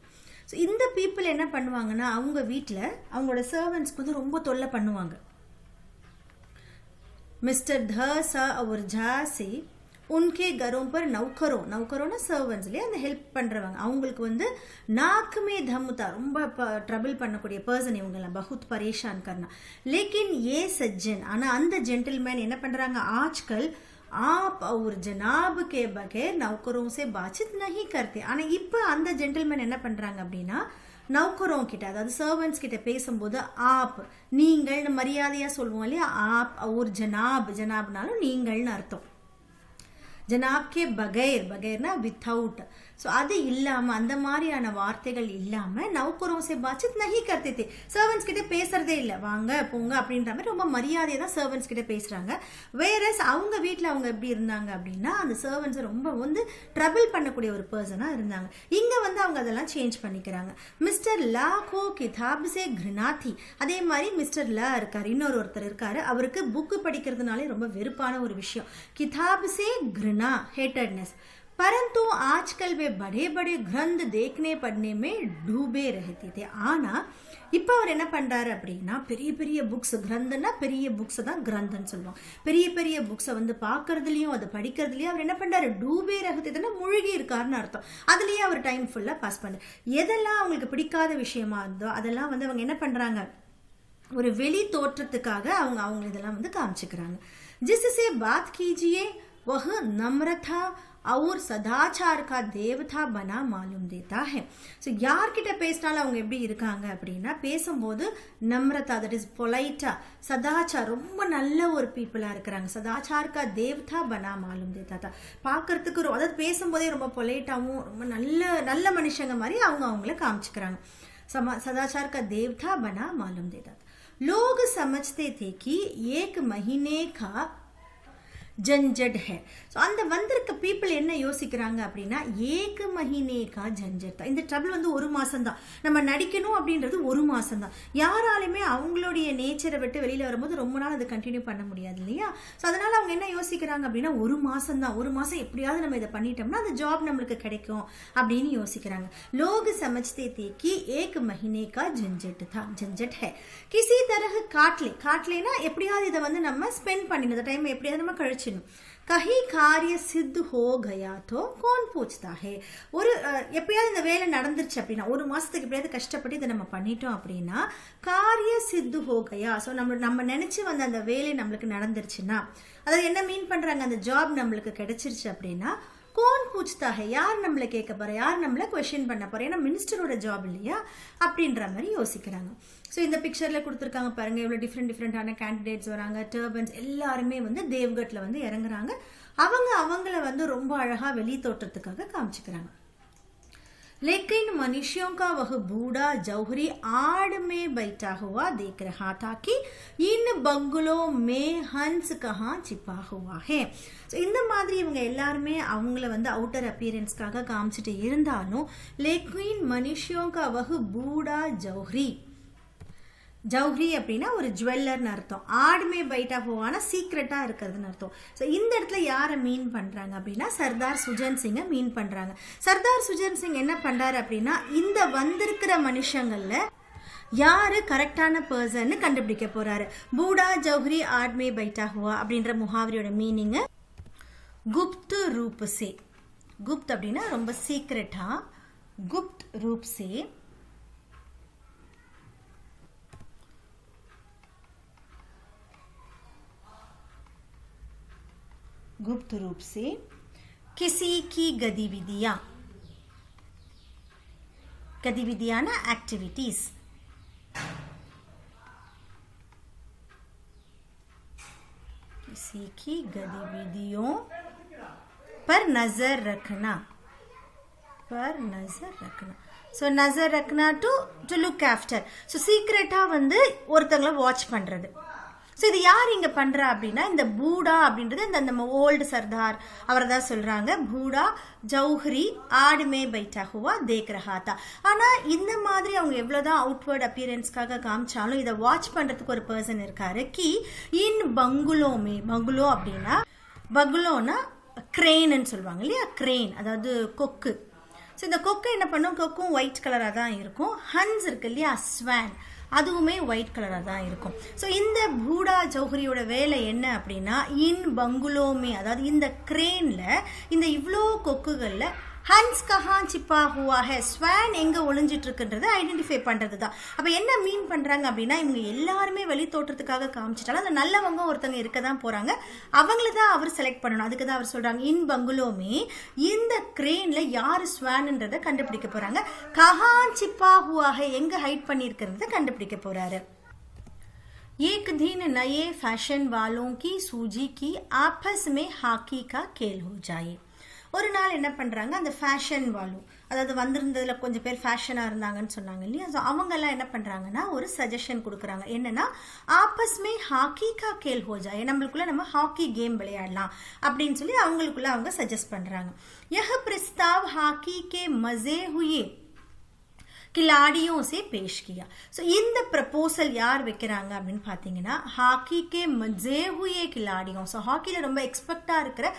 ஸோ இந்த பீப்புள் என்ன பண்ணுவாங்கன்னா அவங்க வீட்டில் அவங்களோட சர்வன்ட்ஸ்க்கு வந்து ரொம்ப தொல்லை பண்ணுவாங்க. மிஸ்டர் த ச और झा से उनके घरों पर நௌக்கரோனா சர்வன்ட்ஸ் இல்லையா, அந்த ஹெல்ப் பண்ணுறவங்க, அவங்களுக்கு வந்து நாக்குமே தம்முதா, ரொம்ப ட்ரபிள் பண்ணக்கூடிய பர்சன் இவங்கெல்லாம், பஹுத் பரேஷான் கர்னா. லேக்கின் ஏ சஜ்ஜன், ஆனால் அந்த ஜென்டில்மேன் என்ன பண்ணுறாங்க, ஆஜ்கல் आप और जनाब के बगैर नौकरों से बातचीत नहीं करते. ஆனால் இப்போ அந்த ஜென்டில்மேன் என்ன பண்ணுறாங்க அப்படின்னா நௌக்கரோं கிட்ட, அதாவது சர்வன்ட்ஸ் கிட்ட பேசும்போது ஆப், நீங்கள்னு மரியாதையாக சொல்லுவோம் இல்லையா, ஆப் और ஜனாப்னாலும் நீங்கள்னு அர்த்தம். ஜனாப்கே பகைர்னா வித்தவுட். ஸோ அது இல்லாமல், அந்த மாதிரியான வார்த்தைகள் இல்லாமல் நௌக்கரோं से बातचीत नहीं करते थे. சர்வன்ட்ஸ் கிட்ட பேசுறதே இல்லை, வாங்க போங்க அப்படின்ற மாதிரி ரொம்ப மரியாதையை தான் சர்வன்ட்ஸ் கிட்ட பேசுகிறாங்க. வேறஸ் அவங்க வீட்டில் அவங்க எப்படி இருந்தாங்க அப்படின்னா அந்த சர்வன்ட்ஸை ரொம்ப வந்து ட்ரபிள் பண்ணக்கூடிய ஒரு பர்சனாக இருந்தாங்க. இங்கே வந்து அவங்க அதெல்லாம் சேஞ்ச் பண்ணிக்கிறாங்க. மிஸ்டர் லா கோ கிதாப் சே கிருநாதி, அதே மாதிரி மிஸ்டர் லா இருக்கார், ஒருத்தர் இருக்காரு, அவருக்கு புக்கு படிக்கிறதுனாலே ரொம்ப வெறுப்பான ஒரு விஷயம். கிதாப் சே घृणा, हेटेडनेस. परंतु आजकल वे बड़े बड़े ग्रंथ देखने पढ़ने में डूबे रहते थे. ஆனா இப்போ அவர் என்ன பண்றாரு அப்படின்னா பெரிய பெரிய புக்ஸ், கிரந்தன்னா பெரிய புக்ஸ் தான் கிரந்தன்னு சொல்லுவோம், பெரிய பெரிய புக்ஸை வந்து பார்க்கறதுலையும் அதை படிக்கிறதுலையும் அவர் என்ன பண்றாரு, டூபே ரகத்துனா மூழ்கி இருக்காருன்னு அர்த்தம். அதுலேயே அவர் டைம் ஃபுல்லாக பாஸ் பண்ணுறாரு. எதெல்லாம் அவங்களுக்கு பிடிக்காத விஷயமா இருந்தோ அதெல்லாம் வந்து அவங்க என்ன பண்றாங்க, ஒரு வெளி தோற்றத்துக்காக அவங்க இதெல்லாம் வந்து காமிச்சுக்கிறாங்க. जिससे बात कीजिए वह नम्रता और सदाचार का देवता बना मालूम देता है. ஸோ யார்கிட்ட பேசினாலும் அவங்க எப்படி இருக்காங்க அப்படின்னா பேசும்போது நம்ரதா, தட் இஸ் பொலைட்டா, சதாச்சார், ரொம்ப நல்ல ஒரு பீப்புளாக இருக்கிறாங்க. சதாச்சார் கா தேவதா பனா மாலும் தேதா, பார்க்கறதுக்கு அதாவது பேசும்போதே ரொம்ப பொலைட்டாகவும் ரொம்ப நல்ல மனுஷங்க மாதிரி அவங்கள காமிச்சுக்கிறாங்க. सदाचार का देवता बना मालूम देता. लोग समझते थे कि एक महीने का झंझट है. ஸோ அந்த வந்திருக்க பீப்புள் என்ன யோசிக்கிறாங்க அப்படின்னா ஏக மஹினேகா ஜஞ்சட் தான், இந்த ட்ரபிள் வந்து ஒரு மாதம் தான், நம்ம நடிக்கணும் அப்படின்றது ஒரு மாதம் தான். யாராலுமே அவங்களுடைய நேச்சரை விட்டு வெளியில் வரும்போது ரொம்ப நாள் அதை கண்டினியூ பண்ண முடியாது இல்லையா. ஸோ அதனால் அவங்க என்ன யோசிக்கிறாங்க அப்படின்னா ஒரு மாதம் தான், ஒரு மாதம் எப்படியாவது நம்ம இதை பண்ணிட்டோம்னா அந்த ஜாப் நம்மளுக்கு கிடைக்கும் அப்படின்னு யோசிக்கிறாங்க. லோग समझते थे कि एक महीने का झंझट है किसी तरह காட்லேனா எப்படியாவது இதை வந்து நம்ம ஸ்பெண்ட் பண்ணிடணும், இந்த டைம் எப்படியாவது நம்ம கழிச்சிடணும். कहीं कार्य सिद्ध हो गया तो कौन पूछता है. ஒரு எப்பயாவது இந்த வேலை நடந்துருச்சு அப்படின்னா ஒரு மாசத்துக்கு எப்படியாவது கஷ்டப்பட்டு இதை நம்ம பண்ணிட்டோம் அப்படின்னா காரிய சித்து ஹோ கயா. ஸோ நம்ம நினைச்சு வந்த அந்த வேலை நம்மளுக்கு நடந்துருச்சுன்னா, அதாவது என்ன மீன் பண்றாங்க, அந்த ஜாப் நம்மளுக்கு கிடைச்சிருச்சு அப்படின்னா கோன் பூச்தா ஹே, யார் நம்மளை கேட்க போற, யார் நம்மளை கொஸ்டின் பண்ண போற, ஏன்னா மினிஸ்டரோட ஜாப் இல்லையா அப்படின்ற மாதிரி யோசிக்கிறாங்க. ஸோ இந்த பிக்சரில் கொடுத்துருக்காங்க பாருங்க, இவ்வளோ டிஃப்ரெண்டான கேண்டிடேட்ஸ் வராங்க, டர்பன்ஸ், எல்லாருமே வந்து தேவ்கட்டில் வந்து இறங்குறாங்க. அவங்கள வந்து ரொம்ப அழகாக வெளி தோற்றத்துக்காக காமிச்சுக்கிறாங்க. लेकिन मनुष्यों का वह बूढ़ा जौहरी आड़ में बैठा हुआ देख रहा था कि इन बंगलों में हंस कहाँ छिपा हुआ है. ஸோ இந்த மாதிரி இவங்க எல்லாருமே அவங்கள வந்து அவுட்டர் அப்பியரன்ஸ்க்காக காமிச்சிட்டு இருந்தாலும் लेकिन मनुष्यों का वह बूढ़ा जौहरी, ஜவுஹரி அப்படின்னா ஒரு ஜுவல்லர்னு அர்த்தம், ஆடுமே பைட்டா போவானா சீக்ரெட்டா இருக்கிறதுன்னு அர்த்தம். ஸோ இந்த இடத்துல யாரை மீன் பண்றாங்க அப்படின்னா சர்தார் சுஜன் சிங்கை மீன் பண்றாங்க. சர்தார் சுஜன் சிங் என்ன பண்றாரு அப்படின்னா இந்த வந்திருக்கிற மனுஷங்கள்ல யாரு கரெக்டான பர்சன் கண்டுபிடிக்க போறாரு. பூடா ஜவுஹரி ஆட்மே பைட்டா ஹுவா அப்படின்ற முஹாவரியோட மீனிங் குப்த் ரூப் சே. குப்த் அப்படின்னா ரொம்ப சீக்ரெட்டா, குப்த் ரூப் சே गुप्त रूप से किसी की गतिविधियां ना एक्टिविटीज, किसी की गतिविधियों पर नजर रखना. ஸோ நசர் ரக்னா டு லுக் ஆஃப்டர். ஸோ சீக்ரெட்டாக வந்து ஒருத்தங்களை வாட்ச் பண்ணுறது. ஸோ இது யார் இங்கே பண்ணுறா அப்படின்னா இந்த பூடா அப்படின்றது இந்த நம்ம ஓல்டு சர்தார் அவரை தான் சொல்கிறாங்க. பூடா ஜௌஹரி ஆடுமே பைட்டா ஹுவா தேக் ரஹா தா. ஆனால் இந்த மாதிரி அவங்க எவ்வளோதான் அவுட்வர்ட் அப்பியரன்ஸ்க்காக காமிச்சாலும் இதை வாட்ச் பண்ணுறதுக்கு ஒரு பர்சன் இருக்காரு. கி இன் பங்குலோமே, பங்குலோ அப்படின்னா பங்குலோனா கிரெயின்னு சொல்லுவாங்க இல்லையா, கிரெயின் அதாவது கொக்கு. ஸோ இந்த கொக்கு என்ன பண்ணும், கொக்கும் ஒயிட் கலராக தான் இருக்கும். ஹன்ஸ் இருக்கு இல்லையா, ஸ்வான், அதுவுமே ஒயிட் கலராக தான் இருக்கும். ஸோ இந்த பூடா ஜௌஹரியோட வேலை என்ன அப்படின்னா இன் பங்குலோமே, அதாவது இந்த கிரேனில் இந்த இவ்வளோ கொக்குகளில் ஹன்ஸ் கஹான் சிப்பா ஹுவா ஹே, ஸ்வான் எங்கே ஒளிஞ்சிட்டு இருக்குன்றதை ஐடென்டிஃபை பண்ணுறது தான். அப்போ என்ன மீன் பண்ணுறாங்க அப்படின்னா இவங்க எல்லாருமே வெளி தோற்றத்துக்காக காமிச்சிட்டாலும் அந்த நல்லவங்க ஒருத்தங்க இருக்க தான் போகிறாங்க, அவங்கள தான் அவர் செலக்ட் பண்ணணும். அதுக்கு தான் அவர் சொல்கிறாங்க இன் பங்குலோமே, இந்த கிரேனில் யார் ஸ்வான்ன்றதை கண்டுபிடிக்க போகிறாங்க. கஹான் சிப்பா ஹுவா ஹே, எங்கே ஹைட் பண்ணியிருக்கிறத கண்டுபிடிக்க போகிறாரு. एक दिन नए फैशन वालों की सूजी की आपस में हॉकी का खेल हो जाए. ஒரு நாள் என்ன பண்ணுறாங்க, அந்த ஃபேஷன் வாலு, அதாவது வந்திருந்ததில் கொஞ்சம் பேர் ஃபேஷனாக இருந்தாங்கன்னு சொன்னாங்க இல்லையா, ஸோ அவங்கெல்லாம் என்ன பண்ணுறாங்கன்னா ஒரு சஜஷன் கொடுக்குறாங்க. என்னென்னா ஆப்பஸ்மே ஹாக்கி கா கேல் ஹோ ஜாயே, நம்மளுக்குள்ளே நம்ம ஹாக்கி கேம் விளையாடலாம் அப்படின்னு சொல்லி அவங்களுக்குள்ள அவங்க சஜஸ்ட் பண்ணுறாங்க. யஹ் பிரஸ்தாவ் ஹாக்கி கே மஸே ஹுயே खिलाड़ियों से पेश किया. ஸோ இந்த ப்ரப்போசல் யார் வைக்கிறாங்க அப்படின்னு பார்த்தீங்கன்னா ஹாக்கிக்கே மஜே ஹுயே கிலாடியும். ஸோ ஹாக்கியில் ரொம்ப எக்ஸ்பர்ட்டாக இருக்கிற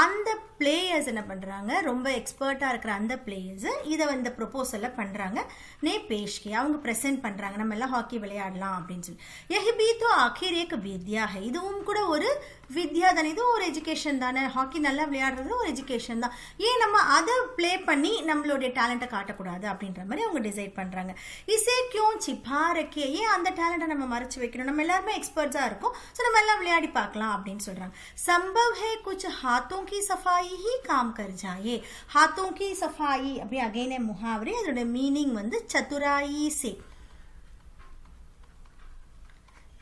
அந்த பிளேயர்ஸ் என்ன பண்ணுறாங்க, ரொம்ப எக்ஸ்பர்ட்டாக இருக்கிற அந்த பிளேயர்ஸு இதை இந்த ப்ரொப்போசலை பண்ணுறாங்க. நே பேஷ் கியா, அவங்க ப்ரெசென்ட் பண்ணுறாங்க நம்ம எல்லாம் ஹாக்கி விளையாடலாம் அப்படின்னு சொல்லி. யஹி பி தோ ஆखिर एक வித்யா ஹை, இதுவும் கூட ஒரு வித்யா தானே, இது ஒரு எஜுகேஷன் தானே, ஹாக்கி நல்லா விளையாடுறது ஒரு எஜுகேஷன் தான், ஏன் நம்ம அதை ப்ளே பண்ணி நம்மளுடைய டேலண்ட்டை காட்டக்கூடாது அப்படின்ற மாதிரி அவங்க டிசைட் பண்ணுறாங்க. இசே கியூ சிப்பா ரக்கிய, ஏன் அந்த டேலண்ட்டை நம்ம மறைச்சு வைக்கணும், நம்ம எல்லாருமே எக்ஸ்பர்ட்ஸாக இருக்கும், ஸோ நம்ம எல்லாம் விளையாடி பார்க்கலாம் அப்படின்னு சொல்கிறாங்க. சம்பவ் ஹே குச் हाथों की सफाई ही काम कर जाए. हाथों की सफाई அப்படி அகைனே முஹாவரே, அதோட மீனிங் வந்து சதுராயி சே,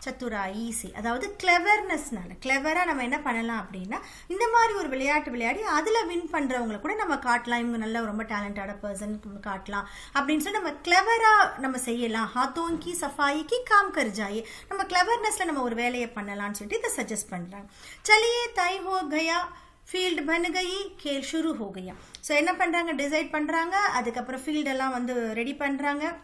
சத்துராயி சே, அதாவது கிளவர்னஸ்னால, கிளவராக நம்ம என்ன பண்ணலாம் அப்படின்னா இந்த மாதிரி ஒரு விளையாட்டு விளையாடி அதில் வின் பண்ணுறவங்களை கூட நம்ம காட்டலாம், இவங்க நல்ல ரொம்ப டேலண்டடான பர்சன் காட்டலாம் அப்படின்னு சொல்லி நம்ம கிளவராக நம்ம செய்யலாம். ஹாத்தோங்கி சஃபாயிக்கு காம் கர் ஜாயே, நம்ம கிளவர்னஸில் நம்ம ஒரு வேலையை பண்ணலாம்னு சொல்லிட்டு இதை சஜஸ்ட் பண்ணுறாங்க. சலியே தை ஹோ கயா ஃபீல்டு பன் கயி கேல் ஷுரு ஹோ கயா. ஸோ என்ன பண்ணுறாங்க, டிசைட் பண்ணுறாங்க, அதுக்கப்புறம் ஃபீல்டெல்லாம் வந்து ரெடி பண்ணுறாங்க,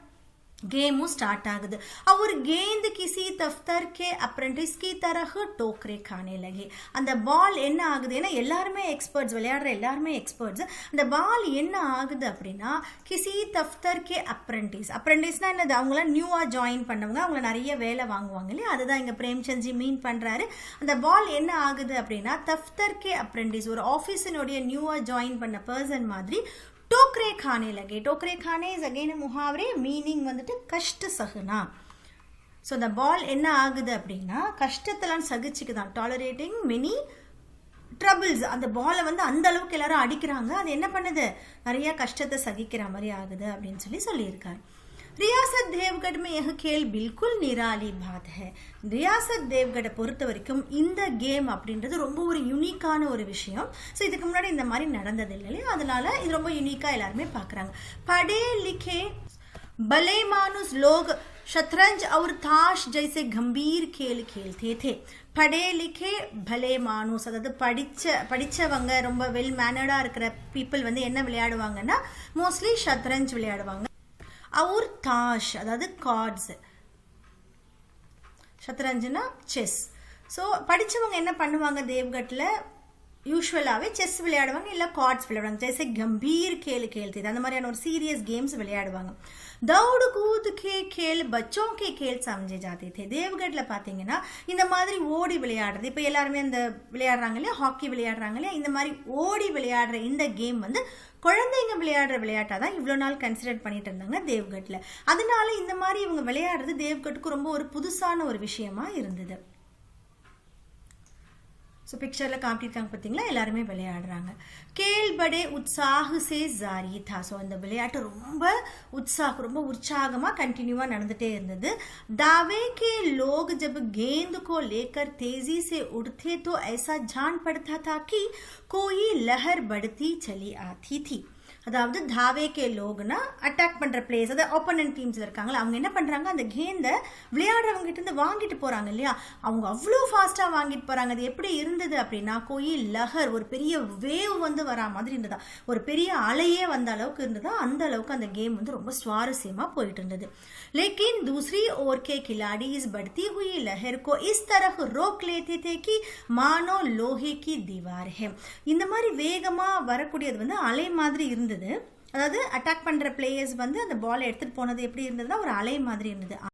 गेमूँ स्टार्ट आगद और गेंद किसी दफ्तर के अप्रेंटिस की तरह टोकरे खाने लगे. அந்த பால் என்ன ஆகுது, ஏன்னா எல்லாருமே எக்ஸ்பர்ட்ஸ், விளையாடுற எல்லாருமே எக்ஸ்பர்ட்ஸ், அந்த பால் என்ன ஆகுது அப்படின்னா கிசி தஃப்தர் கே அப்ரெண்டிஸ், அப்ரெண்டிஸ்னா என்னது, அவங்களாம் நியூவாக ஜாயின் பண்ணவங்க, அவங்கள நிறைய வேலை வாங்குவாங்க இல்லையா, அதுதான் இங்கே பிரேம்சந்த்ஜி மீன் பண்ணுறாரு. அந்த பால் என்ன ஆகுது அப்படின்னா தஃப்தர் கே அப்ரெண்டிஸ், ஒரு ஆஃபீஸினுடைய நியூவாக ஜாயின் பண்ண பர்சன் மாதிரி टोकरे खाने लगे. टोकरे खाने इज अगेन मुहावरे, मीनिंग வந்துட்டு கஷ்ட சகுனா. ஸோ இந்த பால் என்ன ஆகுது அப்படின்னா கஷ்டத்தெல்லாம் சகிச்சுக்குதான், டாலரேட்டிங் மெனி ட்ரபிள்ஸ். அந்த பாலை வந்து அந்த அளவுக்கு எல்லாரும் அடிக்கிறாங்க, அது என்ன பண்ணுது, நிறைய கஷ்டத்தை சகிக்கிற மாதிரி ஆகுது அப்படின்னு சொல்லி சொல்லியிருக்காரு. ரியாசத் தேவ்கட் में यह खेल बिल्कुल निराली बात है. ரியாசத் தேவ்கடை பொறுத்த வரைக்கும் இந்த கேம் அப்படின்றது ரொம்ப ஒரு யூனிக்கான ஒரு விஷயம். ஸோ இதுக்கு முன்னாடி இந்த மாதிரி நடந்தது இல்லையா, அதனால இது ரொம்ப யூனிக்காக எல்லாருமே பார்க்குறாங்க. படே லிखे भले मानुस लोग शतरंज और ताश जैसे गंभीर खेल खेलते थे. படே லிखे भले मानुस, அதாவது படித்தவங்க ரொம்ப வெல் மேனர்டாக இருக்கிற பீப்புள் வந்து என்ன விளையாடுவாங்கன்னா மோஸ்ட்லி ஷத்ரஞ்ச் விளையாடுவாங்க. और ताश அதாவது கார்ட்ஸ், ஷத்ரஞ்சுனா செஸ். ஸோ படித்தவங்க என்ன பண்ணுவாங்க தேவ்கட்டில் யூஸ்வலாகவே செஸ் விளையாடுவாங்க, இல்லை கார்ட்ஸ் விளையாடுவாங்க. ஜெய்சே கம்பீர் கேல் கேள்த்தி, அந்த மாதிரியான ஒரு சீரியஸ் கேம்ஸ் விளையாடுவாங்க. दौड़ कूद के खेल बच्चों के खेल समझे जाते थे. தேவ்கட்டில் பார்த்தீங்கன்னா இந்த மாதிரி ஓடி விளையாடுறது, இப்போ எல்லாருமே அந்த விளையாடுறாங்க இல்லையா, ஹாக்கி விளையாடுறாங்க இல்லையா, இந்த மாதிரி ஓடி விளையாடுற இந்த கேம் வந்து குழந்தைங்க விளையாடுற விளையாட்டாக தான் இவ்வளோ நாள் கன்சிடர் பண்ணிட்டு இருந்தாங்க தேவ்கட்டில். அதனால இந்த மாதிரி இவங்க விளையாடுறது தேவ்கட்டுக்கு ரொம்ப ஒரு புதுசான ஒரு விஷயமா இருந்தது. ஸோ பிக்சரில் காட்டியிருக்காங்க பார்த்தீங்களா, எல்லாருமே விளையாடுறாங்க. கேல் படே உற்சாக சே ஜாரி தா. ஸோ அந்த விளையாட்டு ரொம்ப ரொம்ப உற்சாகமாக கண்டினியூவாக நடந்துகிட்டே இருந்தது. दावे के लोग जब गेंद को लेकर तेजी से उड़ते तो ऐसा जान पड़ता था कि कोई लहर बढ़ती चली आती थी. அதாவது தாவே கே லோக்னா அட்டாக் பண்ற பிளேயர்ஸ், அதாவது ஆப்போனன்ட் டீம்ஸ்ல இருக்காங்களா, அவங்க என்ன பண்றாங்க, அந்த கேந்தை விளையாடுறவங்க கிட்ட இருந்து வாங்கிட்டு போறாங்க இல்லையா, அவங்க அவ்வளோ ஃபாஸ்டா வாங்கிட்டு போறாங்க. அது எப்படி இருந்தது அப்படின்னா, கோயி லஹர், ஒரு பெரிய வேவ் வந்து வரா மாதிரி இருந்ததா, ஒரு பெரிய அலையே வந்த அளவுக்கு இருந்ததா. அந்த அளவுக்கு அந்த கேம் வந்து ரொம்ப சுவாரஸ்யமா போயிட்டு இருந்தது. लेकिन दूसरी ओर के खिलाड़ी इस बढ़ती हुई लहर को इस तरह रोक लेते थे कि मानो लोहे की दीवार है. இந்த மாதிரி வேகமா வரக்கூடியது வந்து அலை மாதிரி இருந்தது. அதாவது அட்டாக் பண்ற பிளேயர்ஸ் வந்து அந்த பால் எடுத்துட்டு போனது எப்படி இருந்ததுன்னா ஒரு அலை மாதிரி இருந்தது.